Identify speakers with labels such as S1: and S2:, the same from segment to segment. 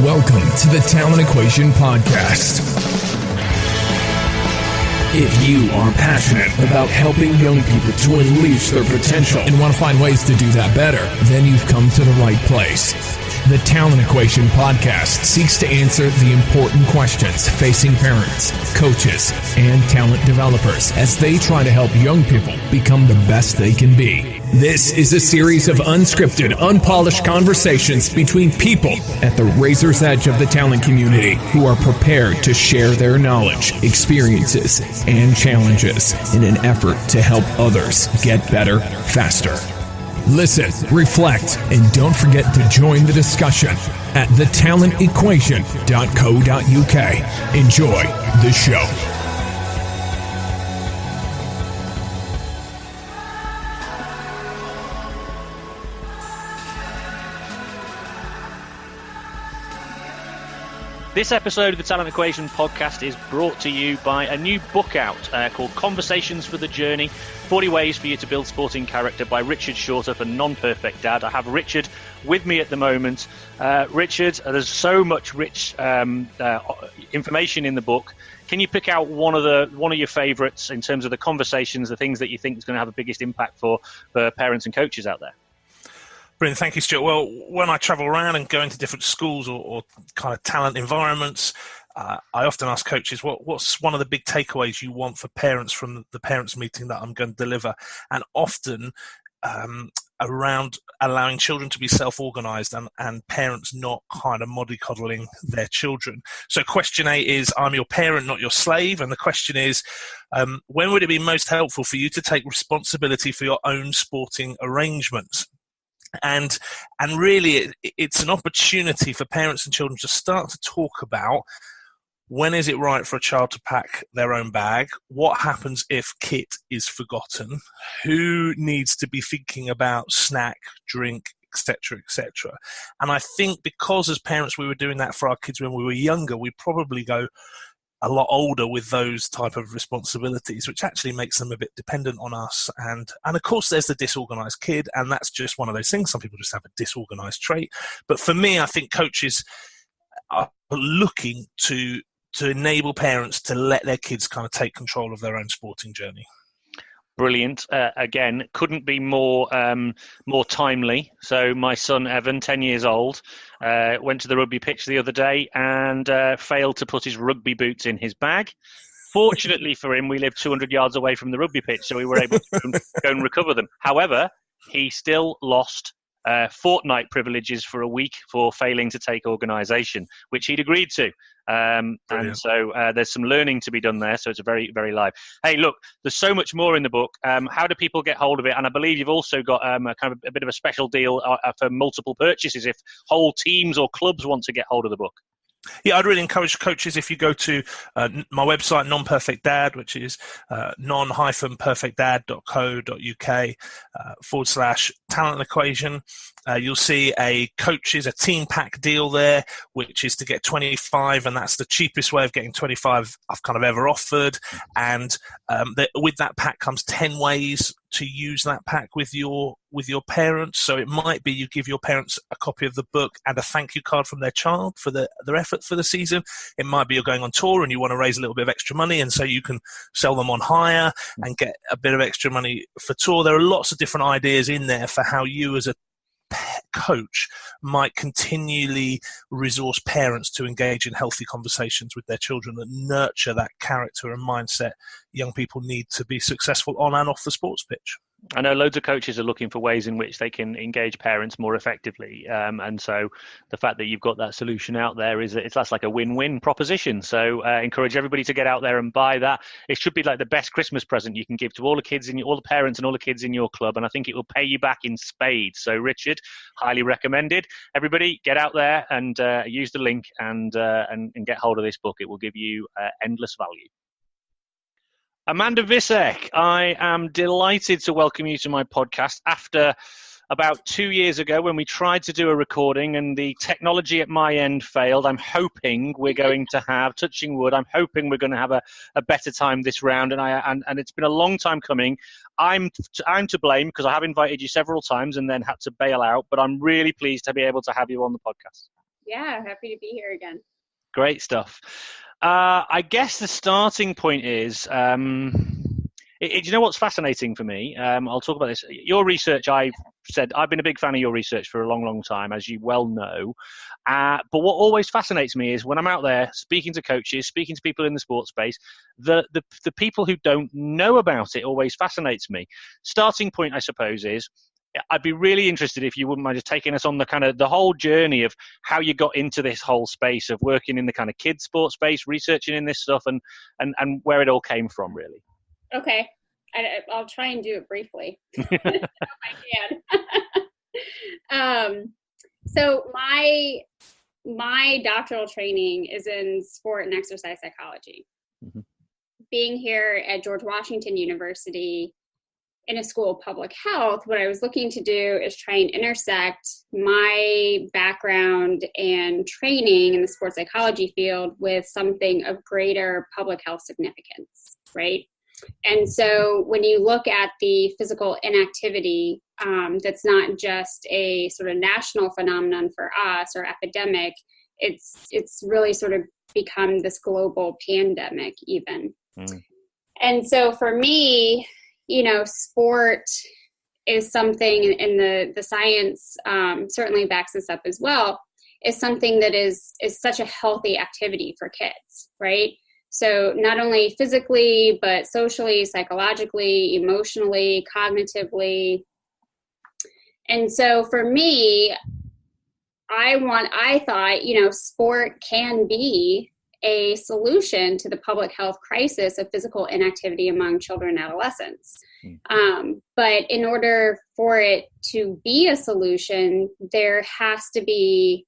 S1: Welcome to the Talent Equation Podcast. If you are passionate about helping young people to unleash their potential and want to find ways to do that better, then you've come to the right place. The Talent Equation Podcast seeks to answer the important questions facing parents, coaches, and talent developers as they try to help young people become the best they can be. This is a series of unscripted, unpolished conversations between people at the razor's edge of the talent community who are prepared to share their knowledge, experiences, and challenges in an effort to help others get better faster. Listen, reflect, and don't forget to join the discussion at thetalentequation.co.uk. Enjoy the show.
S2: This episode of the Talent Equation podcast is brought to you by a new book out called Conversations for the Journey, 40 Ways for You to Build Sporting Character by Richard Shorter for Non-Perfect Dad. I have Richard with me at the moment. Richard, there's so much rich information in the book. Can you pick out one of your favourites in terms of the conversations, the things that you think is going to have the biggest impact for parents and coaches out there?
S3: Brilliant, thank you, Stuart. Well, when I travel around and go into different schools or kind of talent environments, I often ask coaches, what's one of the big takeaways you want for parents from the parents' meeting that I'm going to deliver? And often around allowing children to be self-organised and parents not kind of mollycoddling their children. So question 8 is, I'm your parent, not your slave. And the question is, when would it be most helpful for you to take responsibility for your own sporting arrangements? And really, it's an opportunity for parents and children to start to talk about when is it right for a child to pack their own bag, what happens if kit is forgotten, who needs to be thinking about snack, drink, etc., etc. And I think because as parents we were doing that for our kids when we were younger, we probably go a lot older with those type of responsibilities, which actually makes them a bit dependent on us. And of course, there's the disorganized kid, and that's just one of those things. Some people just have a disorganized trait. But for me, I think coaches are looking to enable parents to let their kids kind of take control of their own sporting journey.
S2: Brilliant. Again, couldn't be more timely. So my son, Evan, 10 years old, went to the rugby pitch the other day and failed to put his rugby boots in his bag. Fortunately for him, we live 200 yards away from the rugby pitch, so we were able to go and recover them. However, he still lost fortnight privileges for a week for failing to take organisation, which he'd agreed to. And so there's some learning to be done there. So it's a very, very live. Hey, look, there's so much more in the book. How do people get hold of it? And I believe you've also got a kind of a bit of a special deal for multiple purchases if whole teams or clubs want to get hold of the book.
S3: Yeah, I'd really encourage coaches if you go to my website, Non-Perfect Dad, which is non-perfectdad.co.uk /talent equation. You'll see a team pack deal there, which is to get 25, and that's the cheapest way of getting 25 I've kind of ever offered. And with that pack comes 10 ways to use that pack with your parents. So it might be you give your parents a copy of the book and a thank you card from their child for their effort for the season. It might be you're going on tour and you want to raise a little bit of extra money, and so you can sell them on hire and get a bit of extra money for tour. There are lots of different ideas in there for how you as a coach might continually resource parents to engage in healthy conversations with their children that nurture that character and mindset young people need to be successful on and off the sports pitch.
S2: I know loads of coaches are looking for ways in which they can engage parents more effectively. And so the fact that you've got that solution out there that's like a win-win proposition. So encourage everybody to get out there and buy that. It should be like the best Christmas present you can give to all the kids, all the parents and all the kids in your club. And I think it will pay you back in spades. So Richard, highly recommended. Everybody get out there and use the link and get hold of this book. It will give you endless value. Amanda Visek, I am delighted to welcome you to my podcast after about 2 years ago when we tried to do a recording and the technology at my end failed. I'm hoping we're going to have, touching wood, I'm hoping we're going to have a better time this round. And it's been a long time coming. I'm to blame because I have invited you several times and then had to bail out, but I'm really pleased to be able to have you on the podcast.
S4: Yeah, happy to be here again.
S2: Great stuff. I guess the starting point is, you know what's fascinating for me? I'll talk about this. Your research, I've been a big fan of your research for a long, long time, as you well know. But what always fascinates me is when I'm out there speaking to coaches, speaking to people in the sports space, the people who don't know about it always fascinates me. Starting point, I suppose, is I'd be really interested if you wouldn't mind just taking us on the kind of the whole journey of how you got into this whole space of working in the kind of kids sports space, researching in this stuff, and where it all came from, really.
S4: Okay. I'll try and do it briefly if I can. So my doctoral training is in sport and exercise psychology. Mm-hmm. Being here at George Washington University in a school of public health, what I was looking to do is try and intersect my background and training in the sports psychology field with something of greater public health significance, right? And so when you look at the physical inactivity, that's not just a sort of national phenomenon for us or epidemic, it's really sort of become this global pandemic even. Mm. And so for me, sport is something, and the science certainly backs this up as well, is something that is such a healthy activity for kids, right? So not only physically, but socially, psychologically, emotionally, cognitively. And so for me, I thought, sport can be a solution to the public health crisis of physical inactivity among children and adolescents. But in order for it to be a solution, there has to be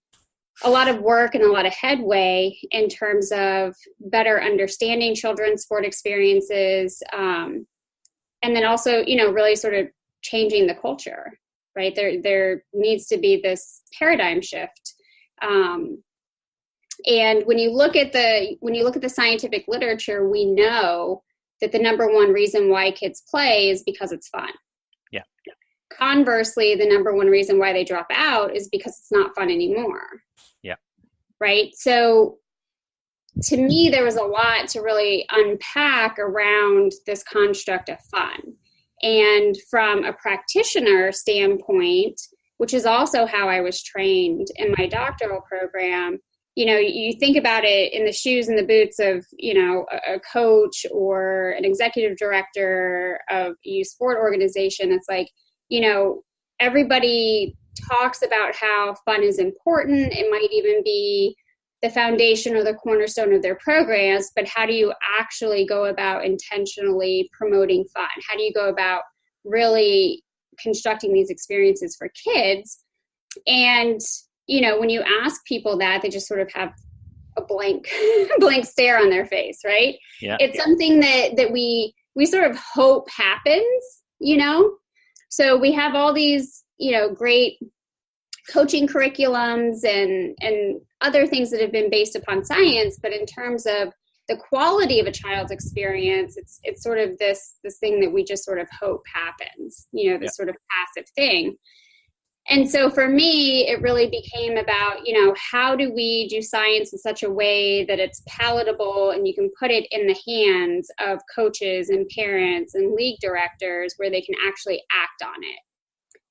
S4: a lot of work and a lot of headway in terms of better understanding children's sport experiences. And then also, really sort of changing the culture, right? There needs to be this paradigm shift. And when you look at the scientific literature, we know that the number one reason why kids play is because it's fun.
S2: Yeah.
S4: Conversely, the number one reason why they drop out is because it's not fun anymore.
S2: Yeah.
S4: Right. So to me, there was a lot to really unpack around this construct of fun. And from a practitioner standpoint, which is also how I was trained in my doctoral program, you think about it in the shoes and the boots of, a coach or an executive director of a youth sport organization. It's like, everybody talks about how fun is important. It might even be the foundation or the cornerstone of their programs, but how do you actually go about intentionally promoting fun? How do you go about really constructing these experiences for kids? And when you ask people that, they just sort of have a blank stare on their face, right?
S2: Yeah.
S4: It's something that we sort of hope happens, So we have all these, great coaching curriculums and other things that have been based upon science, but in terms of the quality of a child's experience, it's sort of this thing that we just sort of hope happens, this sort of passive thing. And so for me, it really became about, how do we do science in such a way that it's palatable and you can put it in the hands of coaches and parents and league directors where they can actually act on it.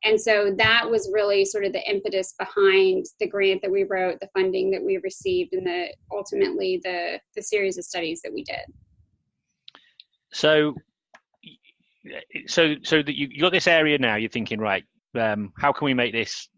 S4: And so that was really sort of the impetus behind the grant that we wrote, the funding that we received, and ultimately the series of studies that we did.
S2: So that you got this area now, you're thinking, right, how can we make this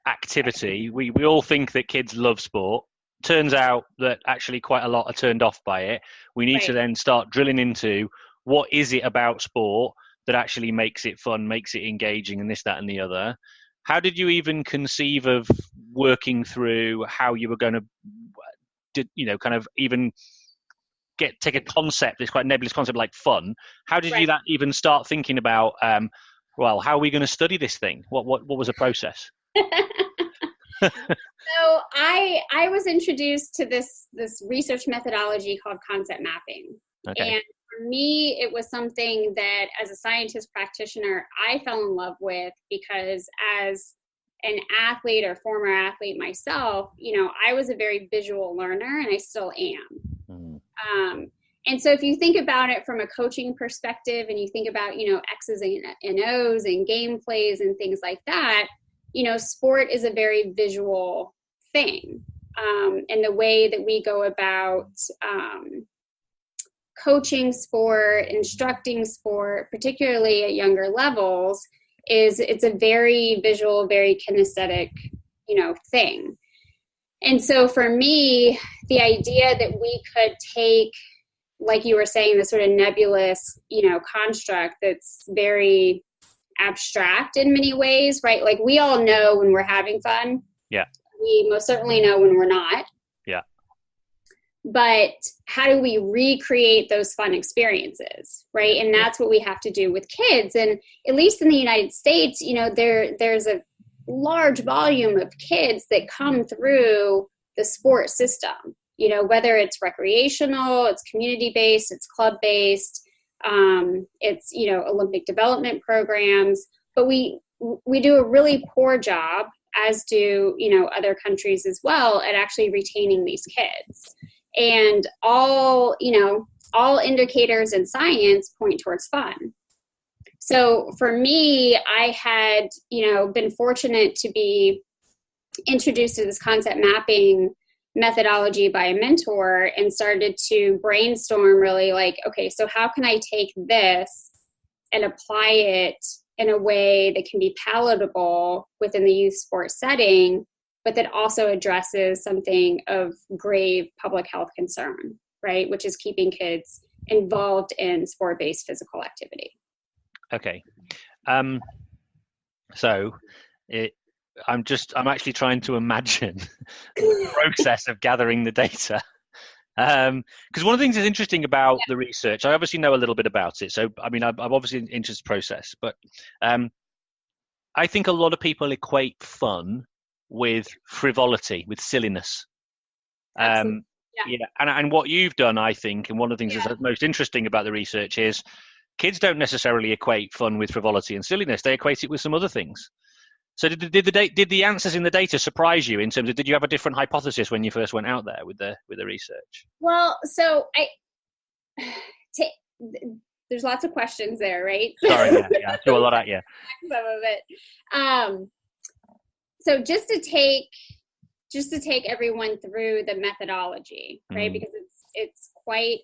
S2: activity? We all think that kids love sport. Turns out that actually quite a lot are turned off by it. We need to then start drilling into what is it about sport that actually makes it fun, makes it engaging, and this, that, and the other. How did you even conceive of working through how you were going to, kind of even take a concept, this quite nebulous concept like fun? How did you that even start thinking about, how are we going to study this thing? What was the process?
S4: So I was introduced to this research methodology called concept mapping.
S2: Okay.
S4: And for me, it was something that as a scientist practitioner, I fell in love with because as an athlete or former athlete myself, I was a very visual learner, and I still am. And so if you think about it from a coaching perspective, and you think about, X's and O's and game plays and things like that, sport is a very visual thing. And the way that we go about coaching sport, instructing sport, particularly at younger levels, it's a very visual, very kinesthetic, thing. And so for me, the idea that we could take, like you were saying, the sort of nebulous, construct that's very abstract in many ways, right? Like, we all know when we're having fun.
S2: Yeah.
S4: We most certainly know when we're not.
S2: Yeah.
S4: But how do we recreate those fun experiences, right? And that's what we have to do with kids. And at least in the United States, there's a large volume of kids that come through the sport system, whether it's recreational, it's community-based, it's club-based, it's, Olympic development programs. But we do a really poor job, as do, other countries as well, at actually retaining these kids. And all indicators in science point towards fun. So for me, I had, been fortunate to be introduced to this concept mapping methodology by a mentor, and started to brainstorm really like, okay, so how can I take this and apply it in a way that can be palatable within the youth sport setting, but that also addresses something of grave public health concern, right? Which is keeping kids involved in sport-based physical activity.
S2: Okay. So I'm actually trying to imagine the process of gathering the data. Because one of the things that's interesting about the research, I obviously know a little bit about it. So, I'm obviously interested in the process, but I think a lot of people equate fun with frivolity, with silliness. And what you've done, I think, and one of the things that's most interesting about the research is kids don't necessarily equate fun with frivolity and silliness. They equate it with some other things. So did the answers in the data surprise you in terms of, did you have a different hypothesis when you first went out there with the research?
S4: Well, so there's lots of questions there, right?
S2: Sorry, I threw a lot at you.
S4: Some of it. So just to take everyone through the methodology, right? Because it's quite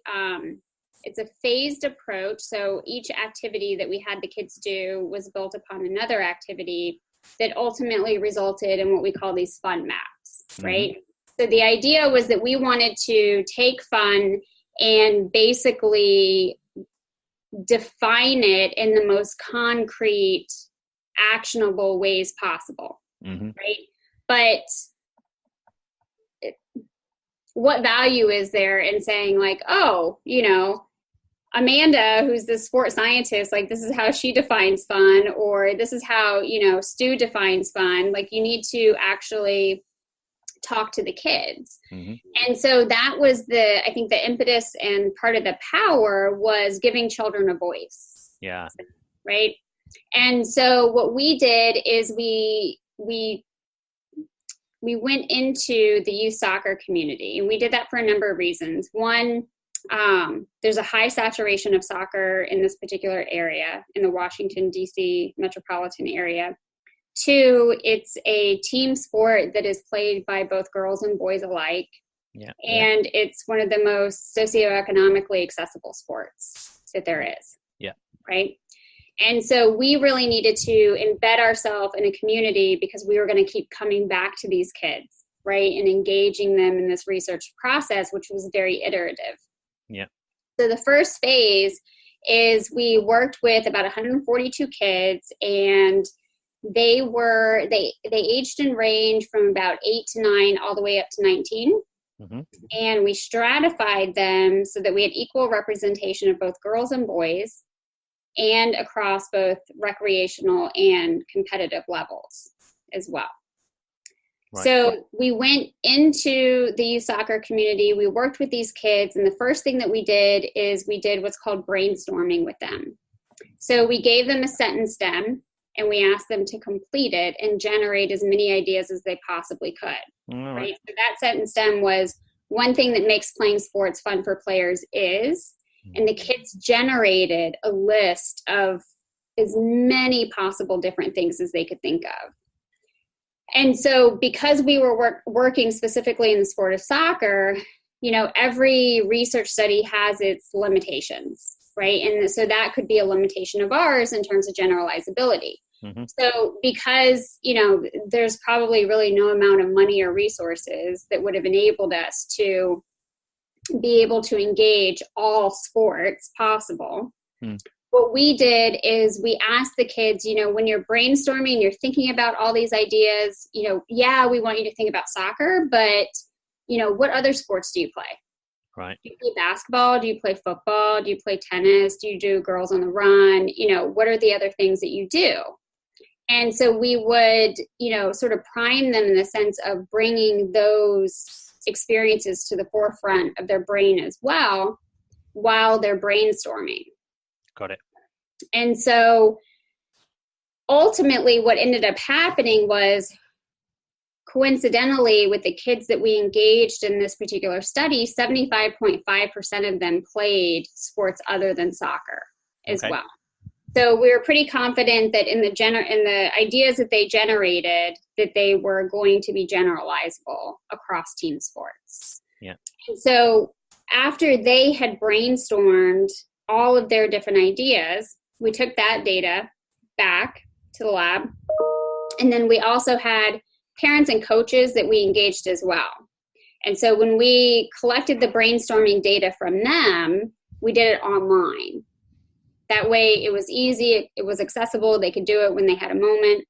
S4: it's a phased approach. So each activity that we had the kids do was built upon another activity that ultimately resulted in what we call these fun maps, right? So the idea was that we wanted to take fun and basically define it in the most concrete, actionable ways possible, right? But what value is there in saying like, oh, Amanda, who's the sports scientist, like this is how she defines fun, or this is how, Stu defines fun. Like you need to actually talk to the kids. And so that was I think the impetus and part of the power was giving children a voice.
S2: Yeah.
S4: Right. And so what we did is we went into the youth soccer community, and we did that for a number of reasons. One, there's a high saturation of soccer in this particular area, in the Washington, D.C. metropolitan area. Two, it's a team sport that is played by both girls and boys alike. And it's one of the most socioeconomically accessible sports that there is. Right. And so we really needed to embed ourselves in a community, because we were going to keep coming back to these kids, right, and engaging them in this research process, which was very iterative. So the first phase is we worked with about 142 kids, and they aged and ranged from about 8 to 9 all the way up to 19. And we stratified them so that we had equal representation of both girls and boys, and across both recreational and competitive levels as well. So we went into the youth soccer community, we worked with these kids, and the first thing that we did is we did what's called brainstorming with them. So we gave them a sentence stem, and we asked them to complete it and generate as many ideas as they possibly could. Right? So that set in STEM was one thing that makes playing sports fun for players is, and the kids generated a list of as many possible different things as they could think of. And so because we were working specifically in the sport of soccer, you know, every research study has its limitations, right? And so that could be a limitation of ours in terms of generalizability. So because, you know, there's probably really no amount of money or resources that would have enabled us to be able to engage all sports possible. What we did is we asked the kids, you know, when you're brainstorming, you're thinking about all these ideas, you know, yeah, we want you to think about soccer, but, you know, what other sports do you play?
S2: Right.
S4: Do you play basketball? Do you play football? Do you play tennis? Do you do girls on the run? You know, what are the other things that you do? And so we would, you know, sort of prime them in the sense of bringing those experiences to the forefront of their brain as well while they're brainstorming.
S2: Got it.
S4: And so ultimately what ended up happening was, coincidentally, with the kids that we engaged in this particular study, 75.5% of them played sports other than soccer as well. So we were pretty confident that in the ideas that they generated, that they were going to be generalizable across team sports.
S2: Yeah.
S4: And so after they had brainstormed all of their different ideas, we took that data back to the lab. And then we also had parents and coaches that we engaged as well. And so when we collected the brainstorming data from them, we did it online. That way it was easy, it was accessible, they could do it when they had a moment.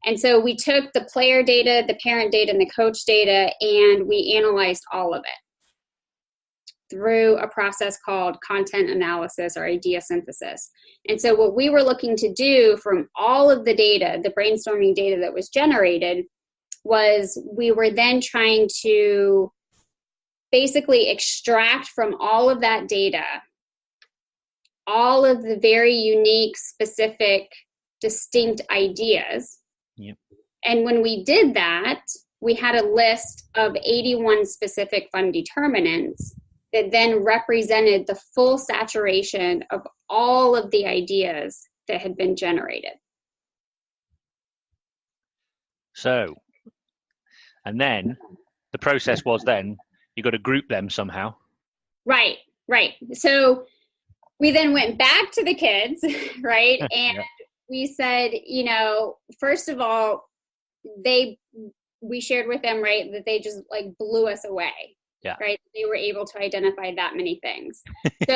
S4: And so we took the player data, the parent data, and the coach data, and we analyzed all of it through a process called content analysis or idea synthesis. And so what we were looking to do from all of the data, the brainstorming data that was generated, was we were then trying to basically extract from all of that data all of the very unique, specific, distinct ideas.
S2: Yep.
S4: And when we did that, we had a list of 81 specific fun determinants that then represented the full saturation of all of the ideas that had been generated.
S2: So, and then the process was then you got to group them somehow. Right.
S4: So we then went back to the kids, right? And we said, you know, first of all, we shared with them, right, that they just like blew us away.
S2: Yeah.
S4: Right. They were able to identify that many things. So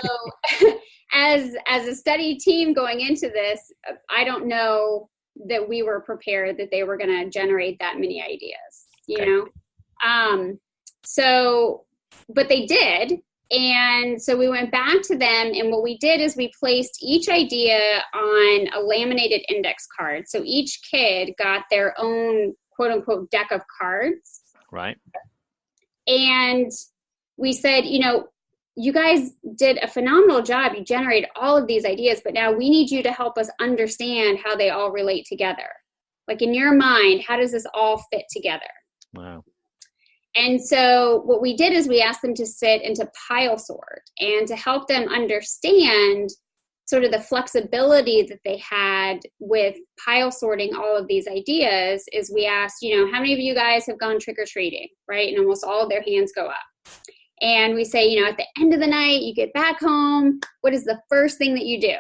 S4: as a study team going into this, I don't know that we were prepared that they were going to generate that many ideas, you know? So, but they did. And so we went back to them, and what we did is we placed each idea on a laminated index card. So each kid got their own quote unquote deck of cards.
S2: Right.
S4: And we said, you know, you guys did a phenomenal job. You generated all of these ideas, but now we need you to help us understand how they all relate together. Like in your mind, how does this all fit together?
S2: Wow.
S4: And so what we did is we asked them to sit and to pile sort and to help them understand sort of the flexibility that they had with pile sorting all of these ideas. Is we asked, you know, how many of you guys have gone trick-or-treating, right? And almost all of their hands go up. And we say, you know, at the end of the night, you get back home, what is the first thing that you do?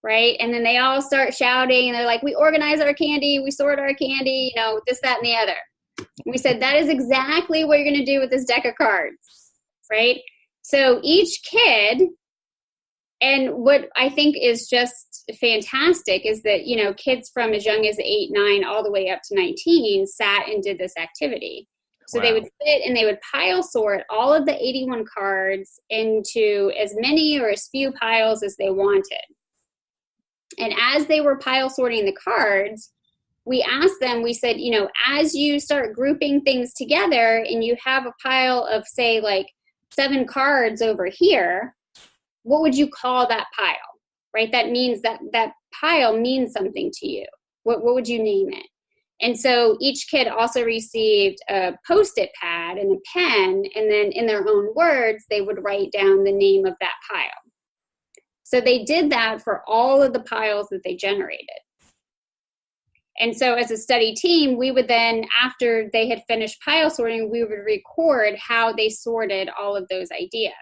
S4: Right? And then they all start shouting and they're like, we organize our candy, we sort our candy, you know, this, that, and the other. We said, that is exactly what you're going to do with this deck of cards, right? So each kid, and what I think is just fantastic is that, you know, kids from as young as 8, 9, all the way up to 19 sat and did this activity. So They would sit and they would pile sort all of the 81 cards into as many or as few piles as they wanted. And as they were pile sorting the cards, we asked them, we said, you know, as you start grouping things together and you have a pile of, say, like 7 cards over here, what would you call that pile, right? That means that pile means something to you. What would you name it? And so each kid also received a Post-it pad and a pen, and then in their own words, they would write down the name of that pile. So they did that for all of the piles that they generated. And so as a study team, we would then, after they had finished pile sorting, we would record how they sorted all of those ideas.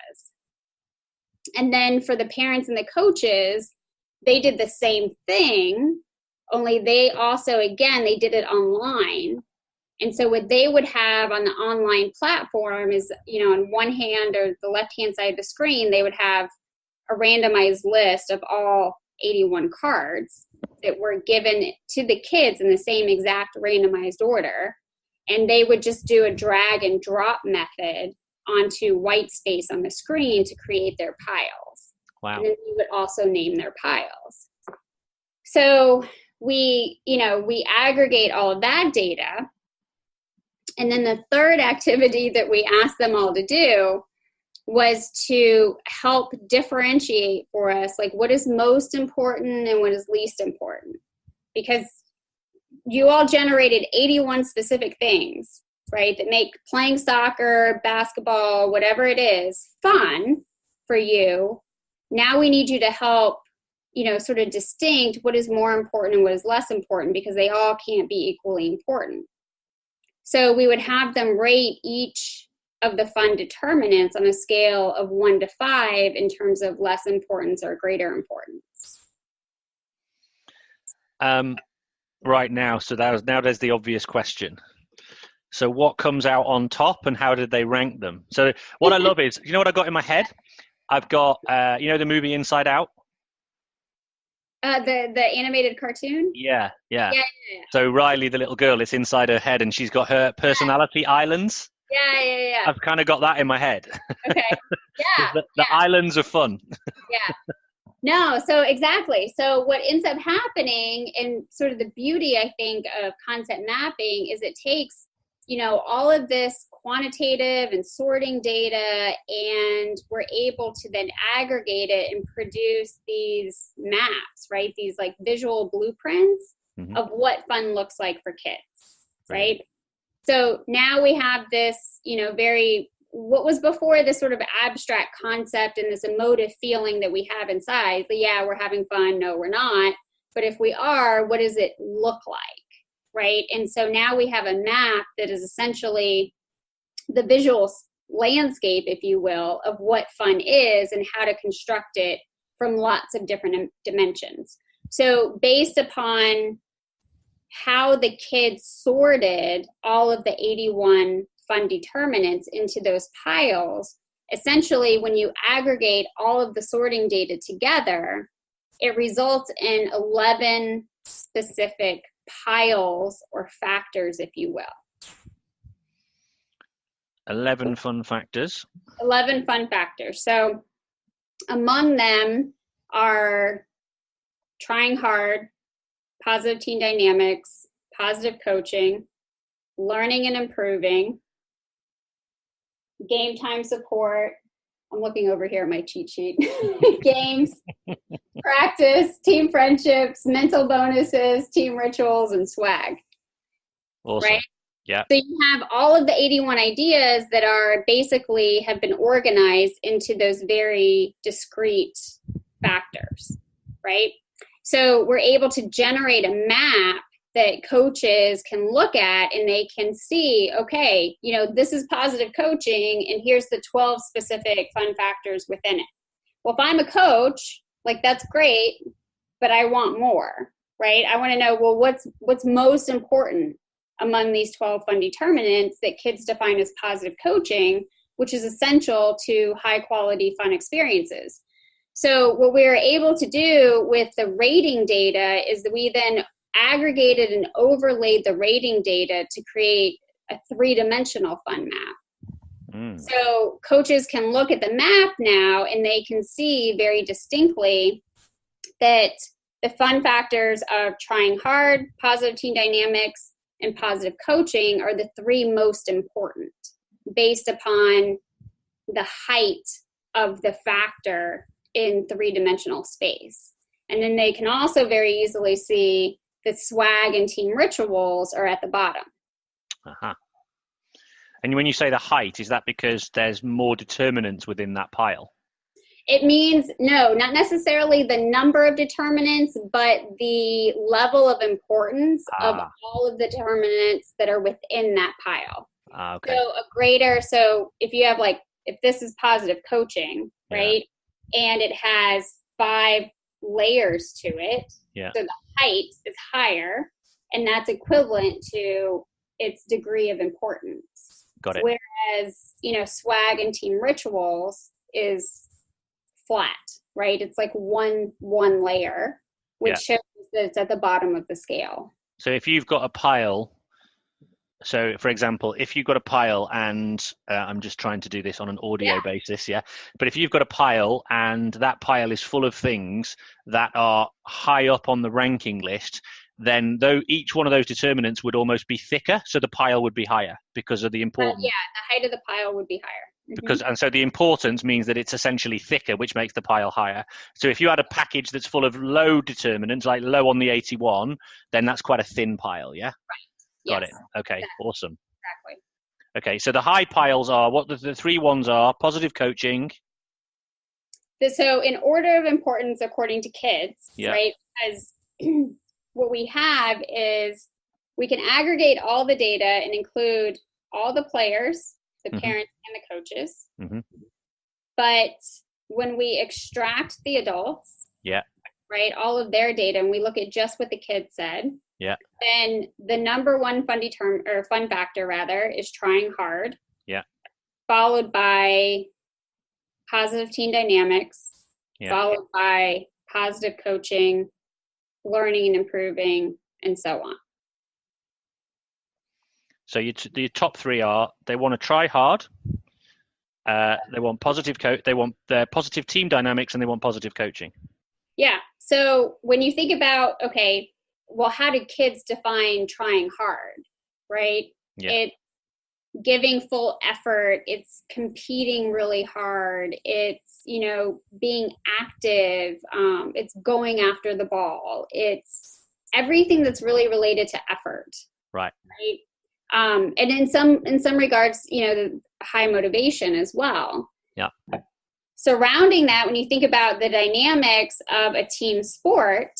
S4: And then for the parents and the coaches, they did the same thing, only they also, again, they did it online. And so what they would have on the online platform is, on one hand or the left-hand side of the screen, they would have a randomized list of all 81 cards that were given to the kids in the same exact randomized order. And they would just do a drag and drop method onto white space on the screen to create their piles.
S2: Wow.
S4: And then we would also name their piles. So we aggregate all of that data. And then the third activity that we asked them all to do was to help differentiate for us, like, what is most important and what is least important. Because you all generated 81 specific things, right, that make playing soccer, basketball, whatever it is, fun for you. Now we need you to help, sort of distinct what is more important and what is less important, because they all can't be equally important. So we would have them rate each of the fun determinants on a scale of 1 to 5 in terms of less importance or greater importance.
S2: Right now, so now there's the obvious question. So what comes out on top, and how did they rank them? So what I love is, what I got in my head? I've got, the movie Inside Out?
S4: The animated cartoon?
S2: Yeah. So Riley, the little girl, is inside her head, and she's got her personality islands.
S4: Yeah.
S2: I've kind of got that in my head.
S4: Okay. Yeah.
S2: the islands are fun.
S4: Yeah. No, so exactly. So what ends up happening, and sort of the beauty, I think, of concept mapping is it takes, all of this quantitative and sorting data, and we're able to then aggregate it and produce these maps, right? These like visual blueprints of what fun looks like for kids, right? So now we have this, what was before this sort of abstract concept and this emotive feeling that we have inside. But yeah, we're having fun. No, we're not. But if we are, what does it look like, right? And so now we have a map that is essentially the visual landscape, if you will, of what fun is and how to construct it from lots of different dimensions. So based upon how the kids sorted all of the 81 fun determinants into those piles, essentially when you aggregate all of the sorting data together, it results in 11 specific piles or factors, if you will.
S2: 11 fun factors.
S4: 11 fun factors. So among them are trying hard, positive teen dynamics, positive coaching, learning and improving, game time support. I'm looking over here at my cheat sheet. Games, practice, team friendships, mental bonuses, team rituals, and swag.
S2: Awesome.
S4: Right?
S2: Yeah.
S4: So you have all of the 81 ideas that are basically have been organized into those very discrete factors, right? So we're able to generate a map that coaches can look at, and they can see, okay, this is positive coaching, and here's the 12 specific fun factors within it. Well, if I'm a coach, like, that's great, but I want more, right? I want to know, well, what's most important among these 12 fun determinants that kids define as positive coaching, which is essential to high quality fun experiences. So what we were able to do with the rating data is that we then aggregated and overlaid the rating data to create a 3-dimensional fun map. So coaches can look at the map now, and they can see very distinctly that the fun factors of trying hard, positive teen dynamics, and positive coaching are the 3 most important based upon the height of the factor in 3-dimensional space. And then they can also very easily see that swag and team rituals are at the bottom.
S2: Uh-huh. And when you say the height, is that because there's more determinants within that pile?
S4: It means, no, not necessarily the number of determinants, but the level of importance of all of the determinants that are within that pile.
S2: Okay.
S4: So if you have if this is positive coaching, right? And it has 5 layers to it.
S2: Yeah.
S4: So the height is higher, and that's equivalent to its degree of importance.
S2: Got it.
S4: Whereas, swag and team rituals is flat, right? It's like one layer, which shows that it's at the bottom of the scale.
S2: So if you've got a pile, so for example, if you've got a pile and I'm just trying to do this on an audio basis, but if you've got a pile and that pile is full of things that are high up on the ranking list, then though each one of those determinants would almost be thicker, so the pile would be higher because of the importance.
S4: The height of the pile would be higher.
S2: And so the importance means that it's essentially thicker, which makes the pile higher. So if you had a package that's full of low determinants, like low on the 81, then that's quite a thin pile, yeah?
S4: Right.
S2: Got it. Okay, awesome.
S4: Exactly.
S2: Okay, so the high piles are, what the 3 ones are: positive coaching.
S4: So in order of importance, according to kids, right? As what we have is we can aggregate all the data and include all the players, the parents and the coaches. But when we extract the adults, right, all of their data, and we look at just what the kids said, then the number one fun factor is trying hard, followed by positive team dynamics, followed by positive coaching, learning and improving, and so on.
S2: So the top 3 are: they want to try hard, they want they want their positive team dynamics, and they want positive coaching.
S4: Yeah. So when you think about, how do kids define trying hard, right? It's giving full effort. It's competing really hard. It's, being active. It's going after the ball. It's everything that's really related to effort.
S2: Right.
S4: And in some regards, the high motivation as well.
S2: Yeah.
S4: Surrounding that, when you think about the dynamics of a team sport,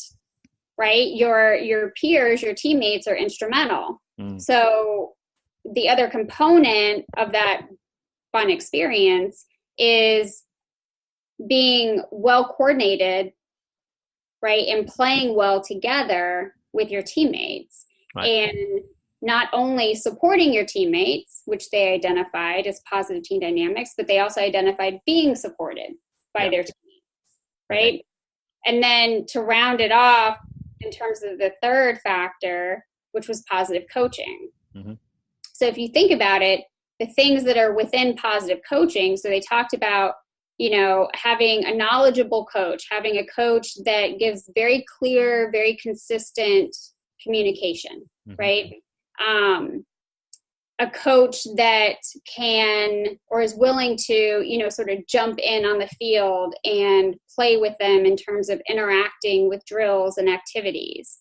S4: right, your peers, your teammates are instrumental. So the other component of that fun experience is being well coordinated, right, and playing well together with your teammates. And not only supporting your teammates, which they identified as positive team dynamics, but they also identified being supported by their teammates, right? And then to round it off in terms of the third factor, which was positive coaching. So if you think about it, the things that are within positive coaching, so they talked about, having a knowledgeable coach, having a coach that gives very clear, very consistent communication, right? A coach that can or is willing to, sort of jump in on the field and play with them in terms of interacting with drills and activities.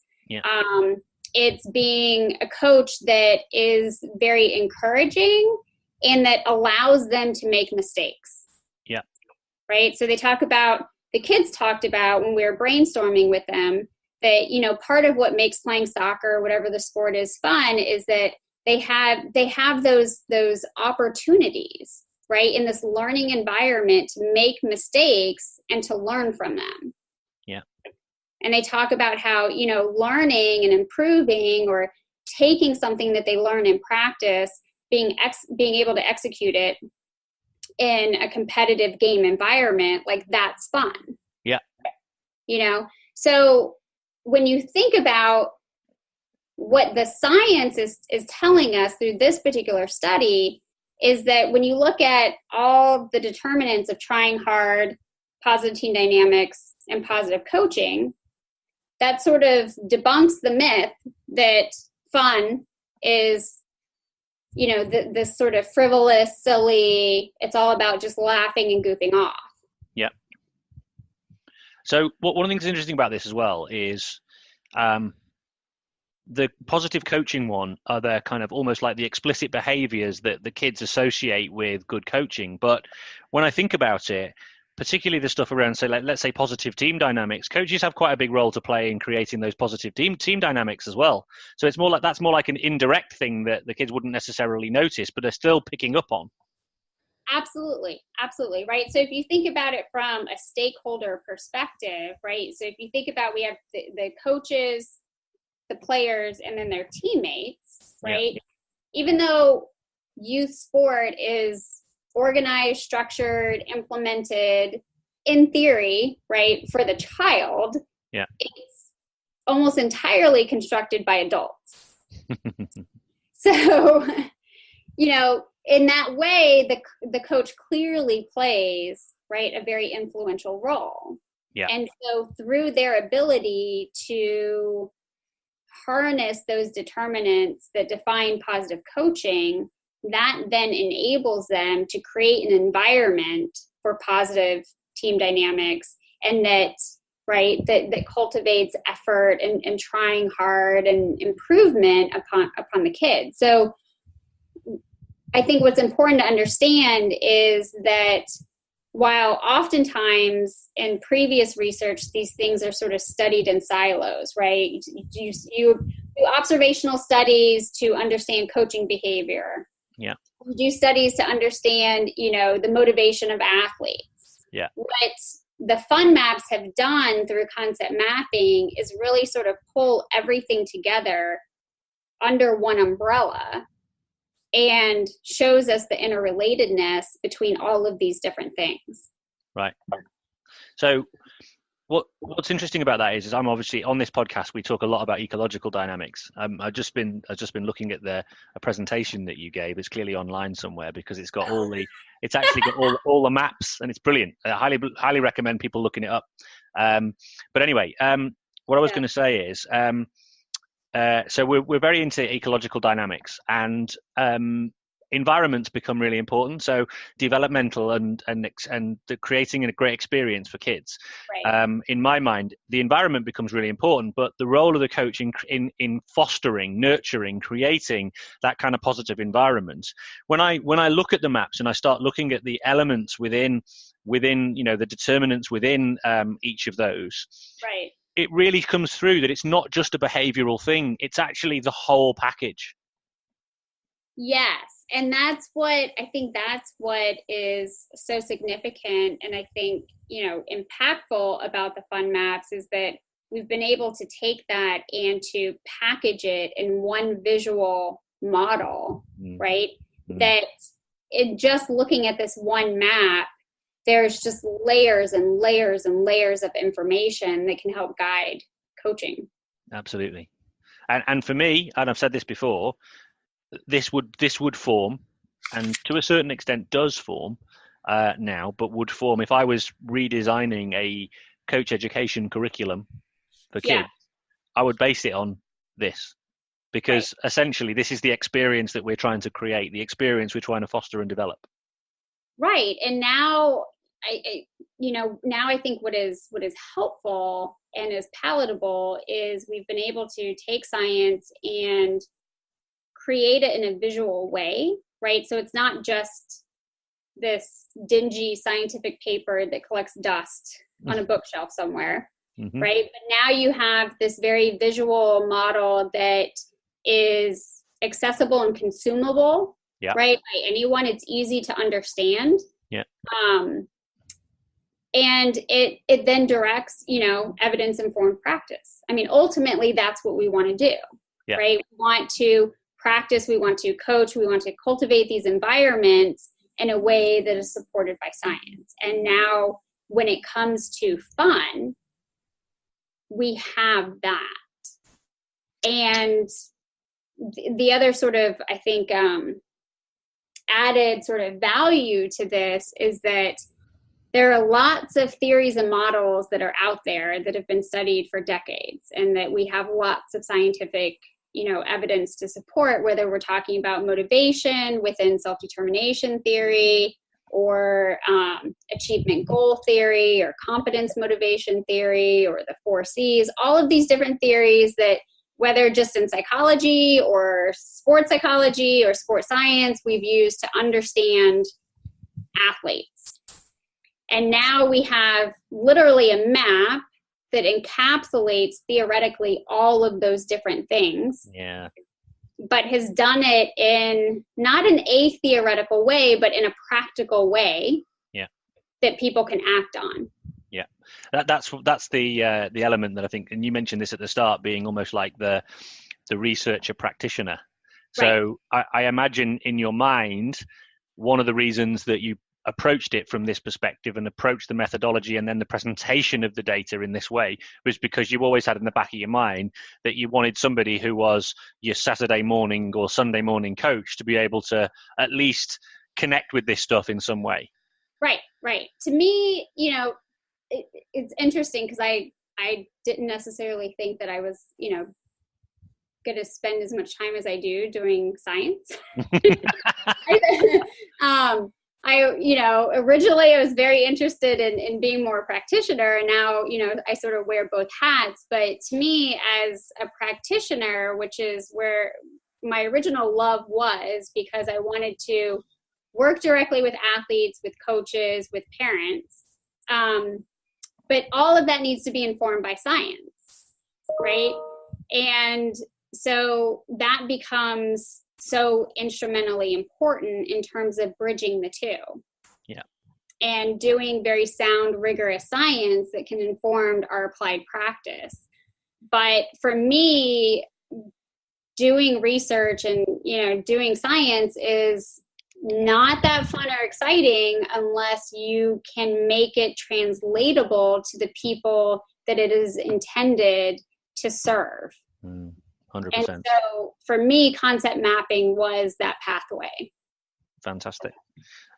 S4: It's being a coach that is very encouraging and that allows them to make mistakes. Right? So the kids talked about when we were brainstorming with them that, part of what makes playing soccer, whatever the sport is, fun is that they have those opportunities, right, in this learning environment to make mistakes and to learn from them. And they talk about how, learning and improving or taking something that they learn in practice, being able to execute it in a competitive game environment, that's fun. So when you think about what the science is telling us through this particular study is that when you look at all the determinants of trying hard, positive team dynamics, and positive coaching, that sort of debunks the myth that fun is, this sort of frivolous, silly, it's all about just laughing and goofing off.
S2: So one of the things that's interesting about this as well is the positive coaching one are the kind of almost like the explicit behaviors that the kids associate with good coaching. But when I think about it, particularly the stuff around, say, let's say positive team dynamics, coaches have quite a big role to play in creating those positive team dynamics as well. So it's more like that's more like an indirect thing that the kids wouldn't necessarily notice, but they're still picking up on.
S4: Absolutely. Absolutely. Right. So if you think about it from a stakeholder perspective, right. So if you think about, we have the coaches, the players, and then their teammates, right. Yeah. Even though youth sport is organized, structured, implemented in theory, right, for the child,
S2: yeah,
S4: it's almost entirely constructed by adults. So, you know, in that way, the coach clearly plays, right, a very influential role.
S2: Yeah.
S4: And so through their ability to harness those determinants that define positive coaching, that then enables them to create an environment for positive team dynamics, and that, right, that cultivates effort and trying hard and improvement upon the kids. So I think what's important to understand is that while oftentimes in previous research, these things are sort of studied in silos, right? You do observational studies to understand coaching behavior.
S2: Yeah.
S4: You do studies to understand, you know, the motivation of athletes.
S2: Yeah.
S4: What the fun maps have done through concept mapping is really sort of pull everything together under one umbrella and shows us the interrelatedness between all of these different things.
S2: Right. So what's interesting about that is I'm obviously on this podcast, we talk a lot about ecological dynamics. I've just been looking at a presentation that you gave. It's clearly online somewhere because it's got it's actually got all the maps, and it's brilliant. I highly recommend people looking it up. But anyway, what I was going to say is, so we're very into ecological dynamics, and environments become really important. So developmental and the creating a great experience for kids.
S4: Right.
S2: In my mind, the environment becomes really important, but the role of the coach in fostering, nurturing, creating that kind of positive environment. When I look at the maps and I start looking at the elements within you know, the determinants within each of those.
S4: Right.
S2: It really comes through that it's not just a behavioral thing. It's actually the whole package.
S4: Yes. And that's what is so significant. And I think, you know, impactful about the fun maps is that we've been able to take that and to package it in one visual model, right? That in just looking at this one map, there's just layers and layers and layers of information that can help guide coaching.
S2: Absolutely. And for me, and I've said this before, this would form, and to a certain extent does form now, but would form if I was redesigning a coach education curriculum for kids, I would base it on this, because essentially this is the experience that we're trying to create, the experience we're trying to foster and develop.
S4: Right. And now I think what is helpful and is palatable is we've been able to take science and create it in a visual way, right? So it's not just this dingy scientific paper that collects dust on a bookshelf somewhere, right? But now you have this very visual model that is accessible and consumable, right? By anyone. It's easy to understand.
S2: Yeah.
S4: And it then directs, you know, evidence-informed practice. I mean, ultimately, that's what we want to do, right? We want to practice, we want to coach, we want to cultivate these environments in a way that is supported by science. And now, when it comes to fun, we have that. And the other sort of, I think, added sort of value to this is that there are lots of theories and models that are out there that have been studied for decades, and that we have lots of scientific, you know, evidence to support, whether we're talking about motivation within self-determination theory, or achievement goal theory, or competence motivation theory, or the 4 C's, all of these different theories that, whether just in psychology or sports psychology or sports science, we've used to understand athletes. And now we have literally a map that encapsulates theoretically all of those different things.
S2: Yeah.
S4: But has done it in not an theoretical way, but in a practical way.
S2: Yeah.
S4: That people can act on.
S2: Yeah. That's the element that I think, and you mentioned this at the start, being almost like the researcher practitioner. So right. I imagine in your mind, one of the reasons that you approached it from this perspective and approached the methodology and then the presentation of the data in this way was because you always had in the back of your mind that you wanted somebody who was your Saturday morning or Sunday morning coach to be able to at least connect with this stuff in some way. Right.
S4: To me, it's interesting because I didn't necessarily think that I was, going to spend as much time as I do doing science. Originally I was very interested in being more a practitioner, and now, I sort of wear both hats. But to me, as a practitioner, which is where my original love was, because I wanted to work directly with athletes, with coaches, with parents. But all of that needs to be informed by science, right? And so that becomes so instrumentally important in terms of bridging the two.
S2: Yeah.
S4: And doing very sound, rigorous science that can inform our applied practice. But for me, doing research and, doing science is not that fun or exciting unless you can make it translatable to the people that it is intended to serve.
S2: 100%.
S4: And so for me, concept mapping was that pathway.
S2: Fantastic.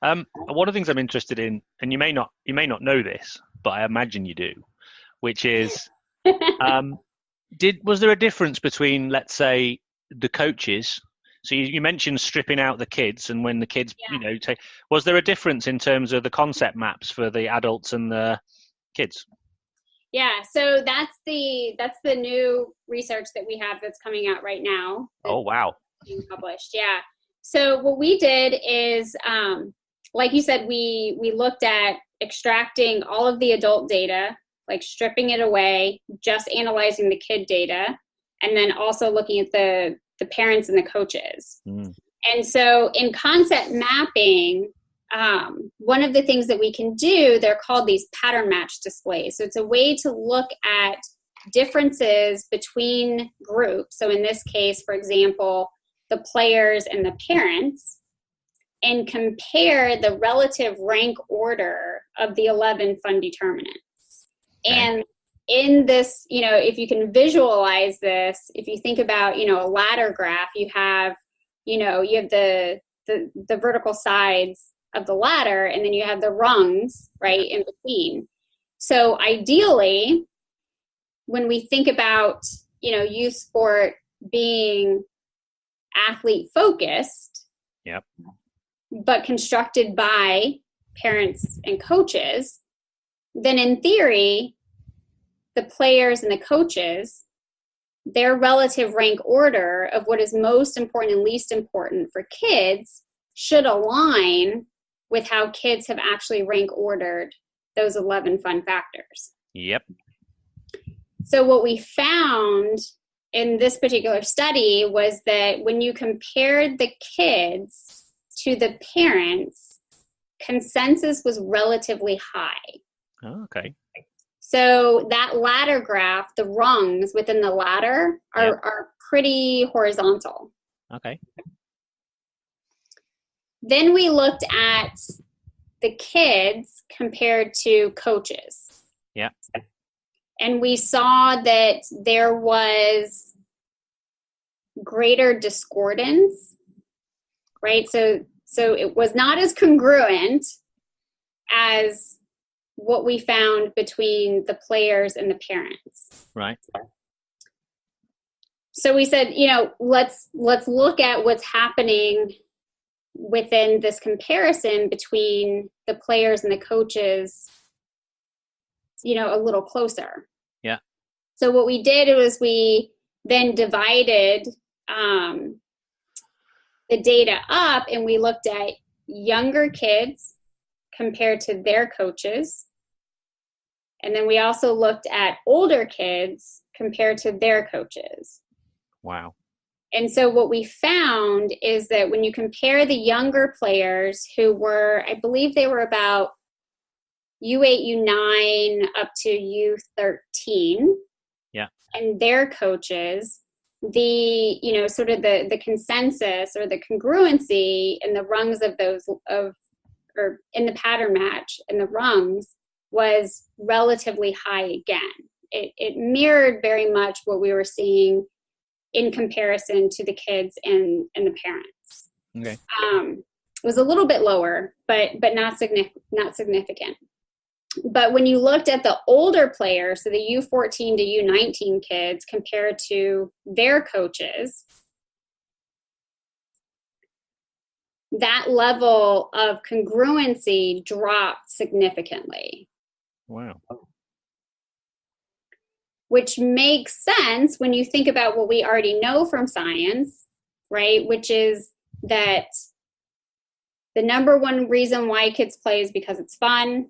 S2: One of the things I'm interested in, and you may not know this, but I imagine you do, which is, was there a difference between, let's say, the coaches? So you mentioned stripping out the kids, and when the kids, was there a difference in terms of the concept maps for the adults and the kids?
S4: Yeah, so that's the new research that we have that's coming out right now.
S2: Oh, wow.
S4: Being published, yeah. So what we did is, like you said, we looked at extracting all of the adult data, like stripping it away, just analyzing the kid data, and then also looking at the parents and the coaches. And so in concept mapping, one of the things that we can do, they're called these pattern match displays. So it's a way to look at differences between groups. So in this case, for example, the players and the parents, and compare the relative rank order of the 11 fun determinants. And in this, if you can visualize this, if you think about, a ladder graph, you have the vertical sides of the ladder, and then you have the rungs right in between. So ideally, when we think about, youth sport being athlete focused,
S2: yep,
S4: but constructed by parents and coaches, then in theory, the players and the coaches, their relative rank order of what is most important and least important for kids should align with how kids have actually rank ordered those 11 fun factors.
S2: Yep.
S4: So what we found in this particular study was that when you compared the kids to the parents, consensus was relatively high.
S2: Oh, okay.
S4: So that ladder graph, the rungs within the ladder are pretty horizontal.
S2: Okay.
S4: Then we looked at the kids compared to coaches.
S2: Yeah.
S4: And we saw that there was greater discordance, right? So it was not as congruent as what we found between the players and the parents.
S2: Right.
S4: So we said, let's look at what's happening within this comparison between the players and the coaches, a little closer.
S2: Yeah.
S4: So what we did was we then divided the data up, and we looked at younger kids compared to their coaches. And then we also looked at older kids compared to their coaches.
S2: Wow. And
S4: so what we found is that when you compare the younger players who were, I believe they were about U8, U9 up to U13.
S2: Yeah.
S4: And their coaches, the sort of the consensus or the congruency in the rungs of those or in the pattern match and the rungs was relatively high again. It mirrored very much what we were seeing in comparison to the kids and the parents.
S2: Okay.
S4: It was a little bit lower, but not significant. But when you looked at the older players, so the U14 to U19 kids compared to their coaches, that level of congruency dropped significantly.
S2: Wow.
S4: Which makes sense when you think about what we already know from science, right? Which is that the number one reason why kids play is because it's fun.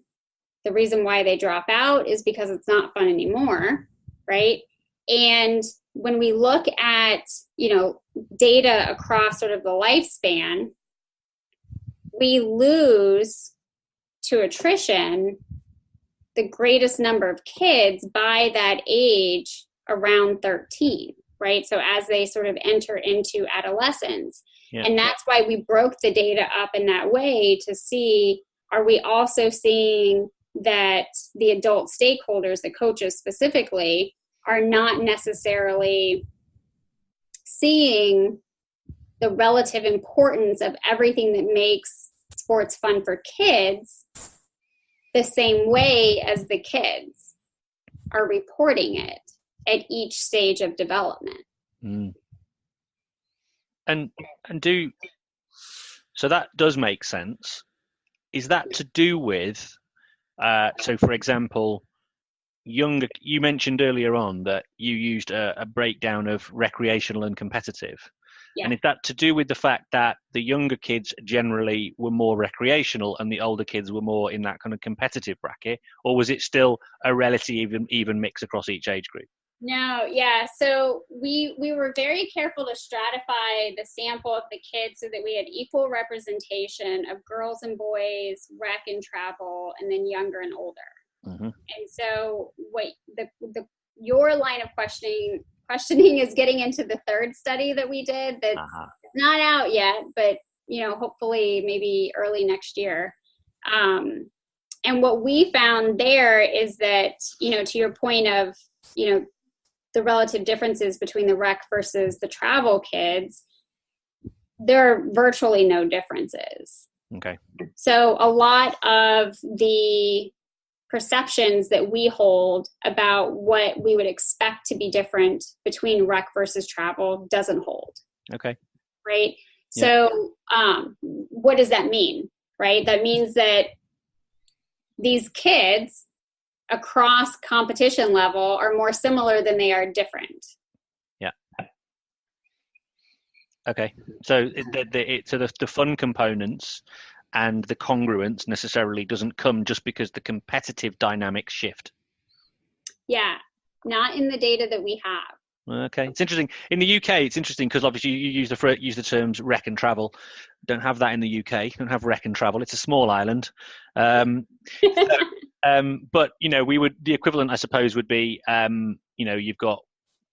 S4: The reason why they drop out is because it's not fun anymore, right? And when we look at, data across sort of the lifespan, we lose to attrition the greatest number of kids by that age around 13, right? So as they sort of enter into adolescence. Yeah. And that's why we broke the data up in that way to see, are we also seeing that the adult stakeholders, the coaches specifically, are not necessarily seeing the relative importance of everything that makes sports fun for kids the same way as the kids are reporting it at each stage of development.
S2: Mm. So that does make sense. Is that to do with, so for example, you mentioned earlier on that you used a breakdown of recreational and competitive. Yeah. And is that to do with the fact that the younger kids generally were more recreational and the older kids were more in that kind of competitive bracket? Or was it still a relatively even mix across each age group?
S4: No, yeah. So we were very careful to stratify the sample of the kids so that we had equal representation of girls and boys, rec and travel, and then younger and older. Mm-hmm. And so what your line of questioning is getting into the third study that we did that's not out yet, but hopefully maybe early next year. And what we found there is that, to your point of, the relative differences between the rec versus the travel kids, there are virtually no differences.
S2: Okay.
S4: So a lot of the perceptions that we hold about what we would expect to be different between rec versus travel doesn't hold.
S2: Okay.
S4: Right. Yeah. So what does that mean? Right. That means that these kids across competition level are more similar than they are different.
S2: Yeah. Okay. So the fun components and the congruence necessarily doesn't come just because the competitive dynamics shift.
S4: Yeah, not in the data that we have.
S2: Okay, it's interesting. In the UK, it's interesting because obviously you use the terms rec and travel. Don't have that in the UK. Don't have rec and travel. It's a small island. But the equivalent, I suppose, would be you've got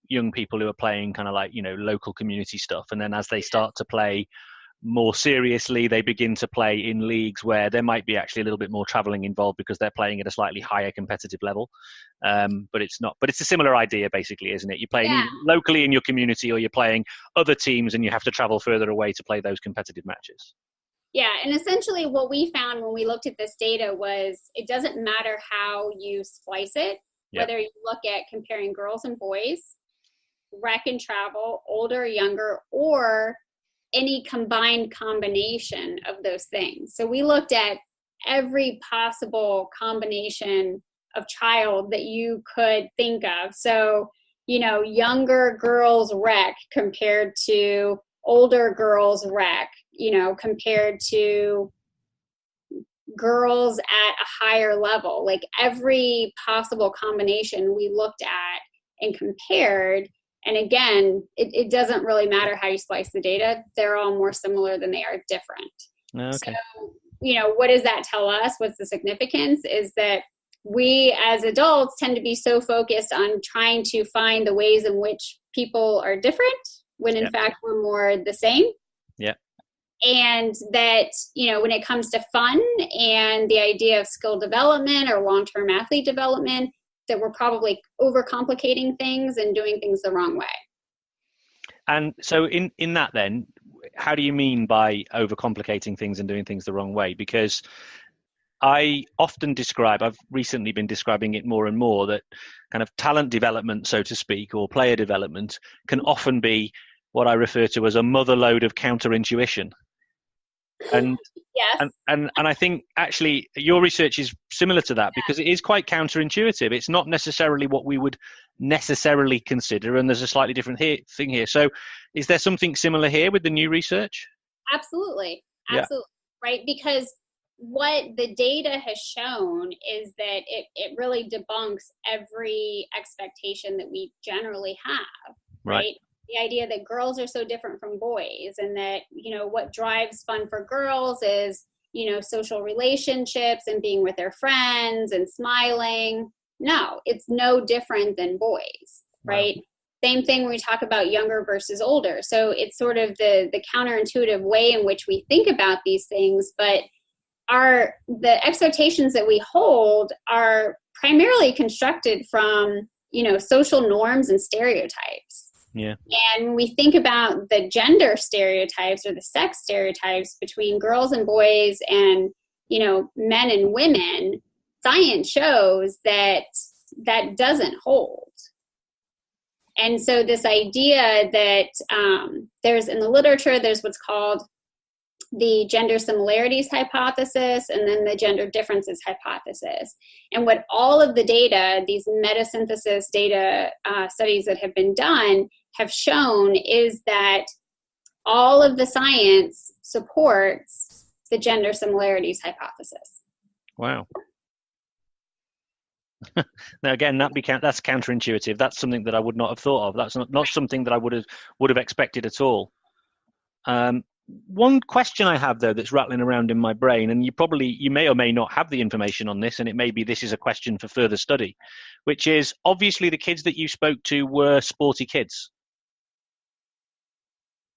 S2: young people who are playing kind of like local community stuff, and then as they start to play more seriously, they begin to play in leagues where there might be actually a little bit more traveling involved because they're playing at a slightly higher competitive level. But it's a similar idea basically, isn't it? You're playing locally in your community, or you're playing other teams and you have to travel further away to play those competitive matches.
S4: Yeah, and essentially what we found when we looked at this data was it doesn't matter how you slice it, whether you look at comparing girls and boys, rec and travel, older, younger, or any combined combination of those things. So we looked at every possible combination of child that you could think of. So, younger girls rec compared to older girls rec, compared to girls at a higher level. Like every possible combination we looked at and compared. And again, it doesn't really matter how you splice the data. They're all more similar than they are different.
S2: Okay.
S4: So, what does that tell us? What's the significance? Is that we as adults tend to be so focused on trying to find the ways in which people are different when in fact we're more the same.
S2: Yeah.
S4: And that, when it comes to fun and the idea of skill development or long-term athlete development, that we're probably overcomplicating things and doing things the wrong way. And
S2: so in that then, how do you mean by overcomplicating things and doing things the wrong way? Because I often I've recently been describing it more and more, that kind of talent development, so to speak, or player development can often be what I refer to as a mother load of counterintuition. And
S4: yes.
S2: and I think actually your research is similar to that, because it is quite counterintuitive. It's not necessarily what we would necessarily consider, and there's a slightly different thing here. So is there something similar here with the new research?
S4: Absolutely. Right, because what the data has shown is that it really debunks every expectation that we generally have, right? The idea that girls are so different from boys, and that, what drives fun for girls is, social relationships and being with their friends and smiling. No, it's no different than boys, right? Wow. Same thing when we talk about younger versus older. So it's sort of the counterintuitive way in which we think about these things, but the expectations that we hold are primarily constructed from, social norms and stereotypes.
S2: Yeah.
S4: And when we think about the gender stereotypes or the sex stereotypes between girls and boys and, men and women, science shows that doesn't hold. And so this idea that there's in the literature, there's what's called the gender similarities hypothesis and then the gender differences hypothesis. And what all of the data, these metasynthesis data studies that have been done have shown is that all of the science supports the gender similarities hypothesis.
S2: Wow. Now again, that's counterintuitive. That's something that I would not have thought of. That's not something that I would have expected at all. One question I have, though, that's rattling around in my brain, and you may or may not have the information on this, and it may be this is a question for further study, which is obviously the kids that you spoke to were sporty kids.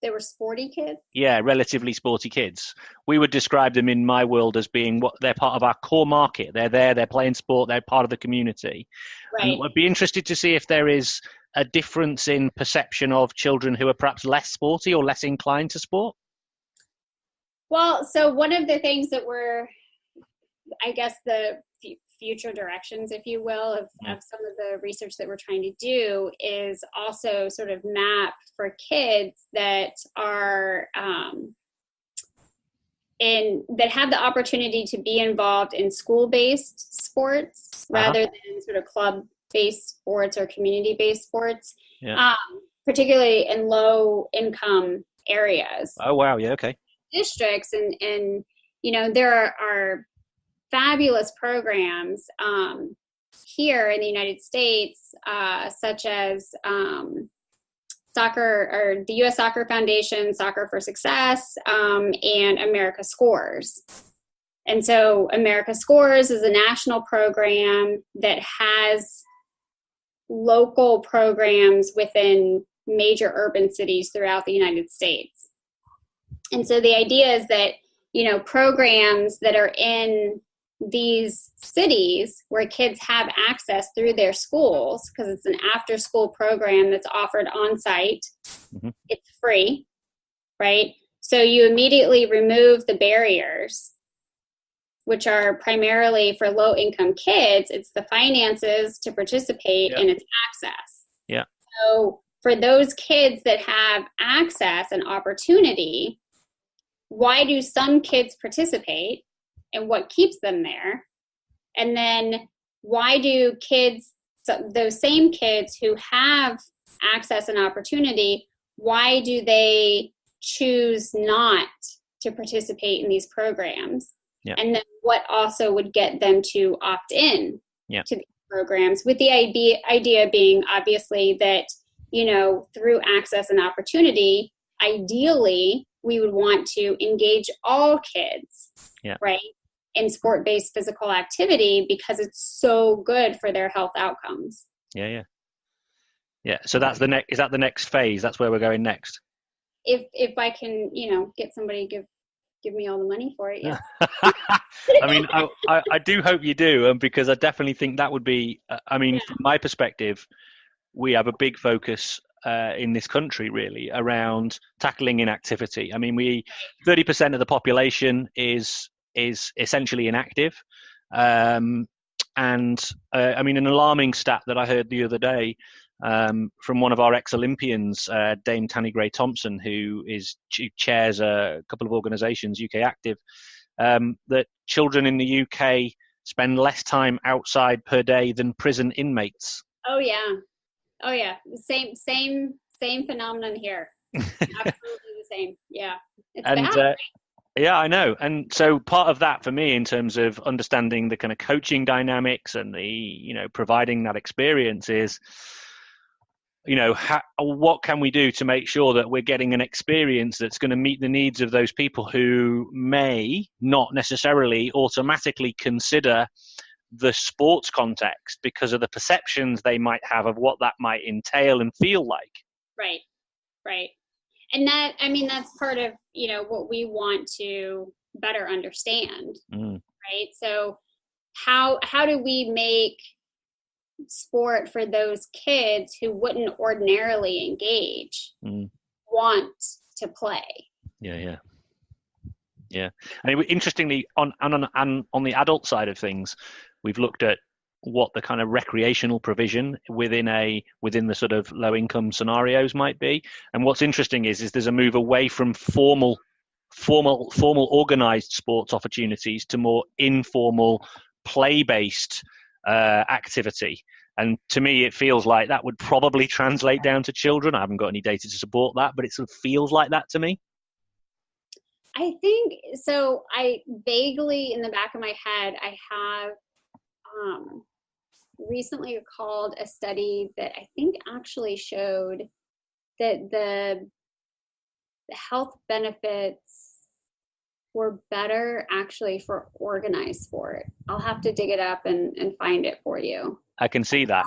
S4: They were sporty kids?
S2: Yeah, relatively sporty kids. We would describe them in my world as being they're part of our core market. They're there, they're playing sport, they're part of the community.
S4: Right.
S2: And I'd be interested to see if there is a difference in perception of children who are perhaps less sporty or less inclined to sport.
S4: Well, so one of the things that I guess the future directions, if you will, of some of the research that we're trying to do is also sort of map for kids that are that have the opportunity to be involved in school-based sports rather than sort of club-based sports or community-based sports, particularly in low-income areas.
S2: Oh, wow. Yeah, okay.
S4: Districts and there are fabulous programs here in the United States, such as soccer or the U.S. Soccer Foundation, Soccer for Success, and America Scores. And so America Scores is a national program that has local programs within major urban cities throughout the United States. And so the idea is that, programs that are in these cities where kids have access through their schools, because it's an after-school program that's offered on-site, It's free, right? So you immediately remove the barriers, which are primarily for low-income kids. It's the finances to participate and it's access.
S2: Yeah.
S4: So for those kids that have access and opportunity, why do some kids participate and what keeps them there? And then why do kids, those same kids who have access and opportunity, why do they choose not to participate in these programs?
S2: Yeah.
S4: And then what also would get them to opt in
S2: yeah.
S4: to these programs, with the idea being obviously that, you know, through access and opportunity, ideally we would want to engage all kids,
S2: yeah.
S4: right, in sport-based physical activity because it's so good for their health outcomes.
S2: Yeah. So that's the next. Is that the next phase? That's where we're going next.
S4: If I can, you know, get somebody to give me all the money for it. Yeah.
S2: I mean, I do hope you do, because I definitely think that would be. From my perspective, we have a big focus in this country really around tackling inactivity. I mean, 30% of the population is essentially inactive. An alarming stat that I heard the other day from one of our ex-Olympians, Dame Tanni Gray-Thompson, who chairs a couple of organisations, UK Active, that children in the UK spend less time outside per day than prison inmates.
S4: Oh yeah, same phenomenon here. Absolutely the same. Yeah, it's bad.
S2: Yeah, I know. And so part of that for me, in terms of understanding the kind of coaching dynamics and the, you know, providing that experience is, you know, what can we do to make sure that we're getting an experience that's going to meet the needs of those people who may not necessarily automatically consider the sports context because of the perceptions they might have of what that might entail and feel like. Right.
S4: And that's part of, you know, what we want to better understand, right? So how do we make sport for those kids who wouldn't ordinarily engage want to play?
S2: Yeah. And interestingly, on the adult side of things, we've looked at what the kind of recreational provision within the sort of low income scenarios might be. And what's interesting is there's a move away from formal organized sports opportunities to more informal play-based activity. And to me, it feels like that would probably translate down to children. I haven't got any data to support that, but it sort of feels like that to me.
S4: I think so. I vaguely, in the back of my head, I have recently recalled a study that I think actually showed that the health benefits were better actually for organized sport. I'll have to dig it up and find it for you.
S2: I can see that.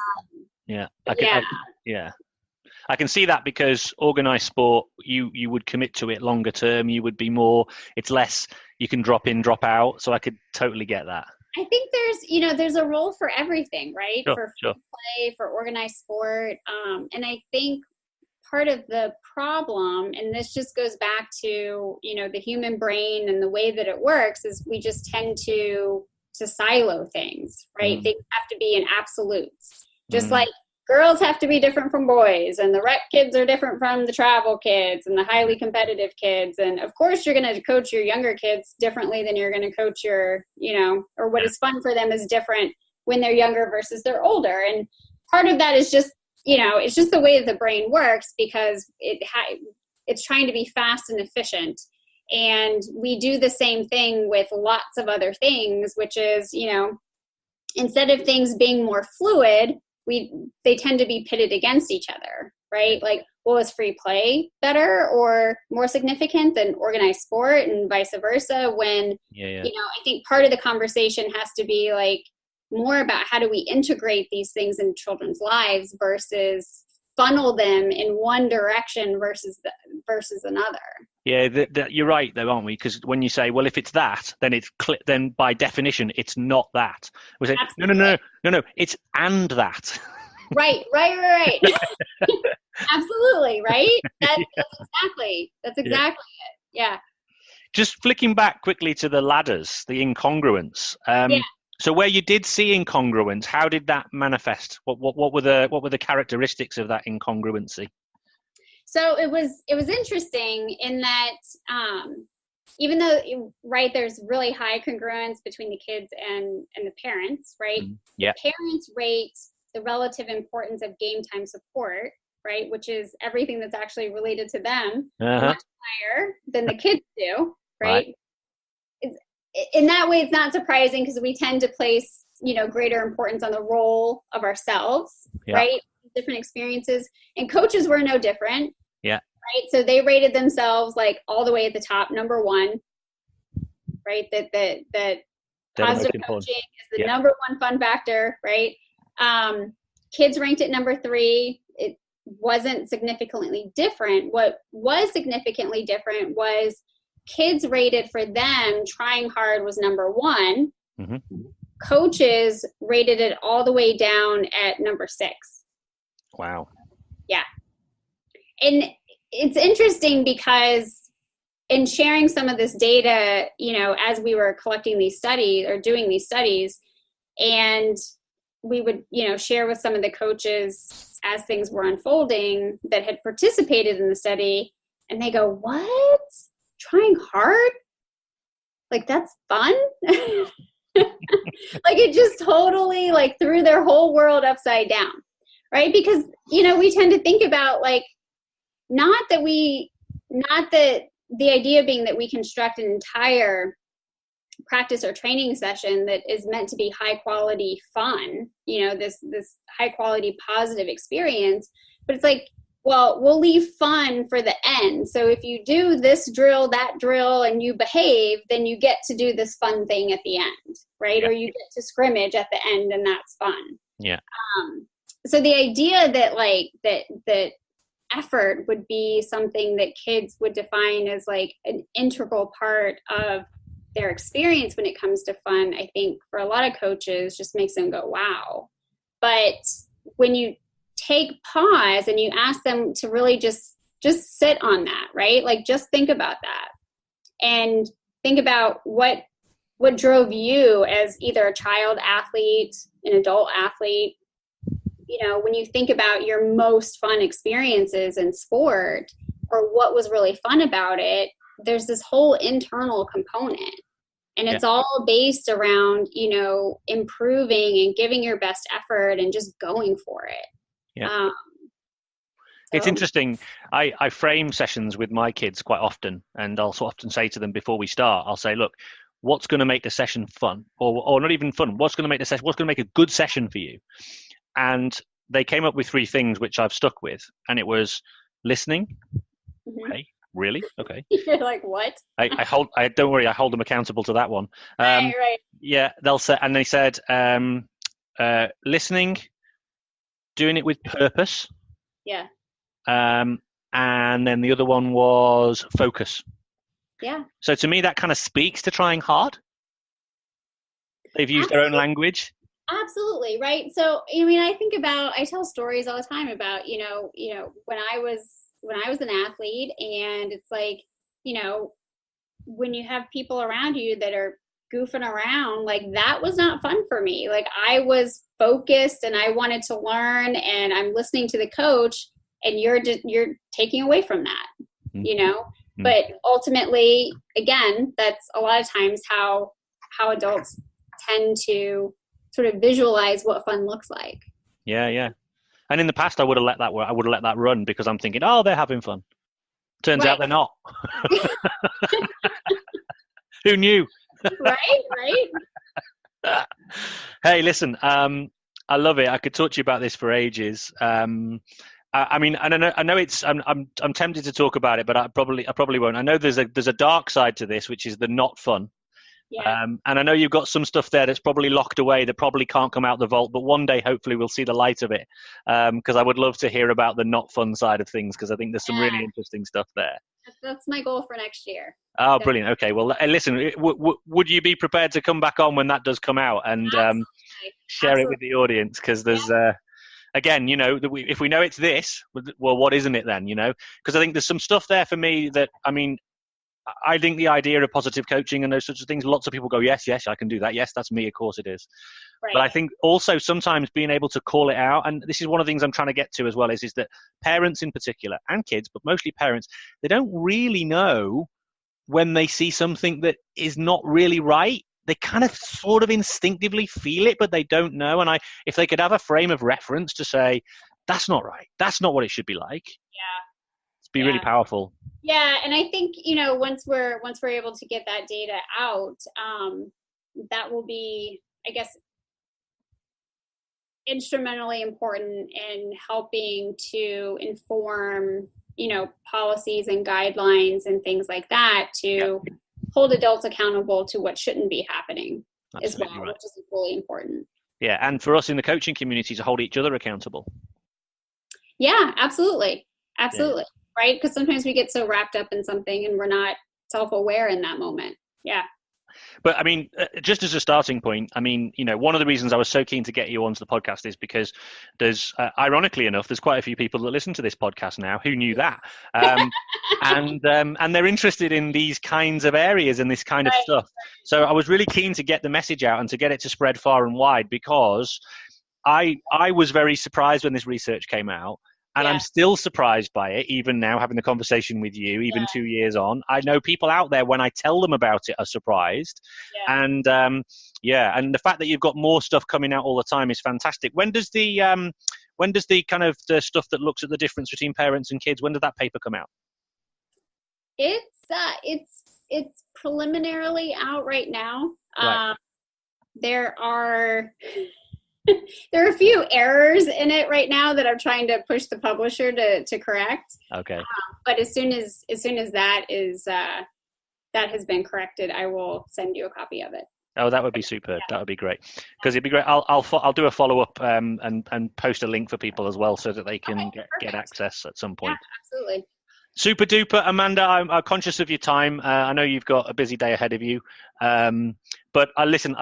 S2: I can see that, because organized sport, you would commit to it longer term. You would be more, it's less, you can drop in, drop out. So I could totally get that.
S4: I think there's a role for everything, right?
S2: Sure.
S4: Play, for organized sport. And I think part of the problem, and this just goes back to, you know, the human brain and the way that it works, is we just tend to silo things, right? They have to be in absolutes. Just like girls have to be different from boys, and the rec kids are different from the travel kids and the highly competitive kids. And of course you're going to coach your younger kids differently than you're going to coach your, you know, or what is fun for them is different when they're younger versus they're older. And part of that is just, you know, it's just the way that the brain works, because it's trying to be fast and efficient. And we do the same thing with lots of other things, which is, you know, instead of things being more fluid, they tend to be pitted against each other, right? Like, well, is free play better or more significant than organized sport, and vice versa? When, you know, I think part of the conversation has to be like more about how do we integrate these things in children's lives versus funnel them in one direction versus another.
S2: Yeah, you're right though, aren't we? Because when you say, well, if it's that, then then by definition, it's not that. We say, no, it's and that.
S4: Right. Absolutely, right? That's exactly it. Yeah.
S2: Just flicking back quickly to the ladders, the incongruence. So where you did see incongruence, how did that manifest? What were the characteristics of that incongruency?
S4: So it was interesting in that even though, right, there's really high congruence between the kids and the parents, right?
S2: Yeah.
S4: The parents rate the relative importance of game time support, right, which is everything that's actually related to them, much higher than the kids do, right? It's, in that way, it's not surprising because we tend to place, greater importance on the role of ourselves, right? Different experiences, and coaches were no different.
S2: Yeah.
S4: Right. So they rated themselves like all the way at the top, number one, right? That positive coaching is the number one fun factor, right? Kids ranked at number 3. It wasn't significantly different. What was significantly different was kids rated for them trying hard was number 1. Coaches rated it all the way down at number 6.
S2: Wow.
S4: Yeah. And it's interesting because in sharing some of this data, as we were collecting these studies or doing these studies, and we would, share with some of the coaches as things were unfolding that had participated in the study, and they go, "What? Trying hard? Like, that's fun?" Like, it just totally like threw their whole world upside down, right? Because, we tend to think about like, not that the idea being that we construct an entire practice or training session that is meant to be high quality fun, this high quality positive experience, but it's like, well, we'll leave fun for the end. So if you do this drill, that drill, and you behave, then you get to do this fun thing at the end, right? Or you get to scrimmage at the end, and that's fun.
S2: Yeah.
S4: So the idea that like that effort would be something that kids would define as like an integral part of their experience when it comes to fun, I think for a lot of coaches just makes them go, wow. But when you take pause and you ask them to really just sit on that, right? Like, just think about that and think about what drove you as either a child athlete, an adult athlete. When you think about your most fun experiences in sport or what was really fun about it, there's this whole internal component, and it's all based around, improving and giving your best effort and just going for it.
S2: Yeah. It's interesting. I frame sessions with my kids quite often, and I'll often say to them before we start, I'll say, look, what's going to make the session fun, or not even fun? What's going to make the session? What's going to make a good session for you? And they came up with 3 things which I've stuck with, and it was listening. Okay, really? Okay.
S4: You're like, what?
S2: I don't worry, I hold them accountable to that one.
S4: Right.
S2: Yeah, they'll say, and they said, listening, doing it with purpose.
S4: Yeah.
S2: And then the other one was focus.
S4: Yeah.
S2: So to me, that kind of speaks to trying hard. They've used their own language.
S4: Absolutely. Right. So, I tell stories all the time about, when I was an athlete, and it's like, when you have people around you that are goofing around, like, that was not fun for me. Like, I was focused and I wanted to learn, and I'm listening to the coach, and you're taking away from that, but ultimately, again, that's a lot of times how adults tend to sort of visualize what fun looks like.
S2: Yeah. And in the past, I would have let that run because I'm thinking, oh, they're having fun. Turns out they're not. Who knew? Right. Hey, listen, I love it. I could talk to you about this for ages. I mean, I know it's. I'm tempted to talk about it, but I probably won't. I know there's a dark side to this, which is the not fun.
S4: Yeah.
S2: And I know you've got some stuff there that's probably locked away that probably can't come out the vault, but one day hopefully we'll see the light of it. Because I would love to hear about the not fun side of things, because I think there's some really interesting stuff there.
S4: That's my goal for next year.
S2: Oh, brilliant. Okay, well, listen, would you be prepared to come back on when that does come out and share it with the audience? Because there's, again, if we know it's this, well, what isn't it then, Because I think there's some stuff there for me that, I mean, I think the idea of positive coaching and those sorts of things, lots of people go, yes, I can do that. Yes, that's me. Of course it is. Right. But I think also sometimes being able to call it out, and this is one of the things I'm trying to get to as well, is that parents in particular, and kids, but mostly parents, they don't really know when they see something that is not really right. They kind of sort of instinctively feel it, but they don't know. And if they could have a frame of reference to say, that's not right, that's not what it should be like. Yeah. It'd be really powerful.
S4: Yeah. And I think, once we're able to get that data out, that will be, I guess, instrumentally important in helping to inform, policies and guidelines and things like that to hold adults accountable to what shouldn't be happening. Absolutely, as well, right. Which is equally important.
S2: Yeah, and for us in the coaching community to hold each other accountable. Yeah,
S4: absolutely. Absolutely. Yeah. Right? Because sometimes we get so wrapped up in something and we're not self-aware in that moment. Yeah.
S2: But I mean, just as a starting point, I mean, one of the reasons I was so keen to get you onto the podcast is because there's, ironically enough, there's quite a few people that listen to this podcast now who knew that, and they're interested in these kinds of areas and this kind of stuff. So I was really keen to get the message out and to get it to spread far and wide, because I was very surprised when this research came out. And I'm still surprised by it, even now, having the conversation with you, even 2 years on. I know people out there, when I tell them about it, are surprised. Yeah. And and the fact that you've got more stuff coming out all the time is fantastic. When does the kind of the stuff that looks at the difference between parents and kids, when did that paper come out?
S4: It's preliminarily out right now.
S2: Right.
S4: There are a few errors in it right now that I'm trying to push the publisher to correct.
S2: Okay.
S4: But as soon as that is that has been corrected, I will send you a copy of it.
S2: Oh, that would be superb. Yeah. That would be great. Because it'd be great. I'll do a follow up and post a link for people as well, so that they can get access at some point.
S4: Yeah, absolutely.
S2: Super duper, Amanda. I'm conscious of your time. I know you've got a busy day ahead of you. But listen,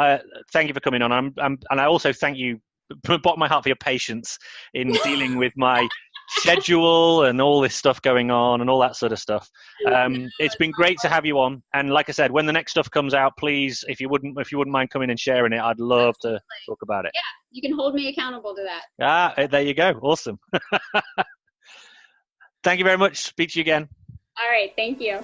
S2: thank you for coming on. And I also thank you from the bottom of my heart for your patience in dealing with my schedule and all this stuff going on and all that sort of stuff. It's been great to have you on. And like I said, when the next stuff comes out, please, if you wouldn't mind coming and sharing it, I'd love to talk about it.
S4: Yeah, you can hold me accountable to that.
S2: There you go. Awesome. Thank you very much. Speak to you again.
S4: All right. Thank you.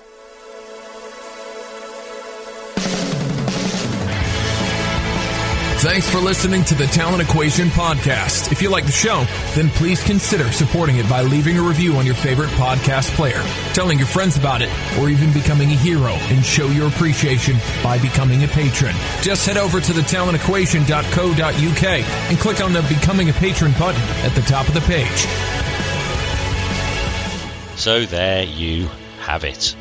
S1: Thanks for listening to the Talent Equation podcast. If you like the show, then please consider supporting it by leaving a review on your favorite podcast player, telling your friends about it, or even becoming a hero and show your appreciation by becoming a patron. Just head over to thetalentequation.co.uk and click on the Becoming a Patron button at the top of the page.
S5: So there you have it.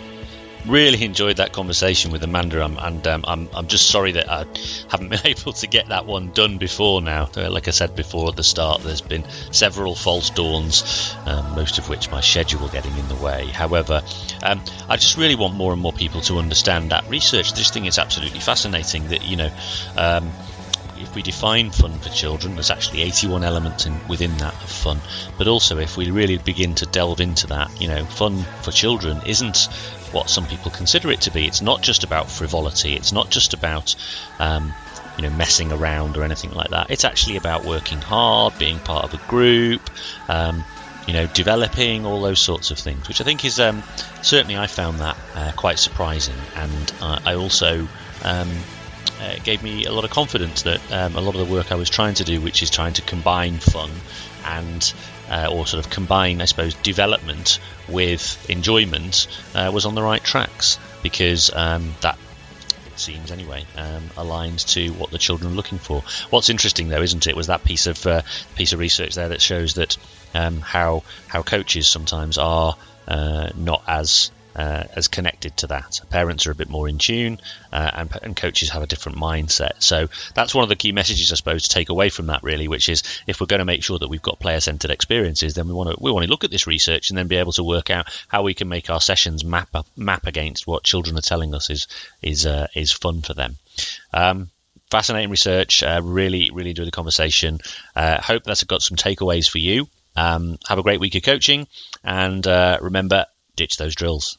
S5: Really enjoyed that conversation with Amanda, and I'm just sorry that I haven't been able to get that one done before now. Like I said before at the start, there's been several false dawns, most of which my schedule getting in the way. However, I just really want more and more people to understand that research. I just think it's absolutely fascinating that, if we define fun for children, there's actually 81 elements within that of fun. But also, if we really begin to delve into that, fun for children isn't what some people consider it to be. It's not just about frivolity. It's not just about, messing around or anything like that. It's actually about working hard, being part of a group, developing, all those sorts of things, which I think is certainly I found that quite surprising. And I also it gave me a lot of confidence that a lot of the work I was trying to do, which is trying to combine fun and or sort of combine, I suppose, development with enjoyment, was on the right tracks, because that, it seems anyway, aligns to what the children are looking for. What's interesting, though, isn't it, was that piece of research there that shows that how coaches sometimes are not as connected to that. Parents are a bit more in tune, and coaches have a different mindset. So that's one of the key messages, I suppose, to take away from that, really, which is if we're going to make sure that we've got player-centered experiences, then we want to look at this research and then be able to work out how we can make our sessions map against what children are telling us is fun for them. Fascinating research. Really enjoyed the conversation. Hope that's got some takeaways for you. Have a great week of coaching, and remember, ditch those drills.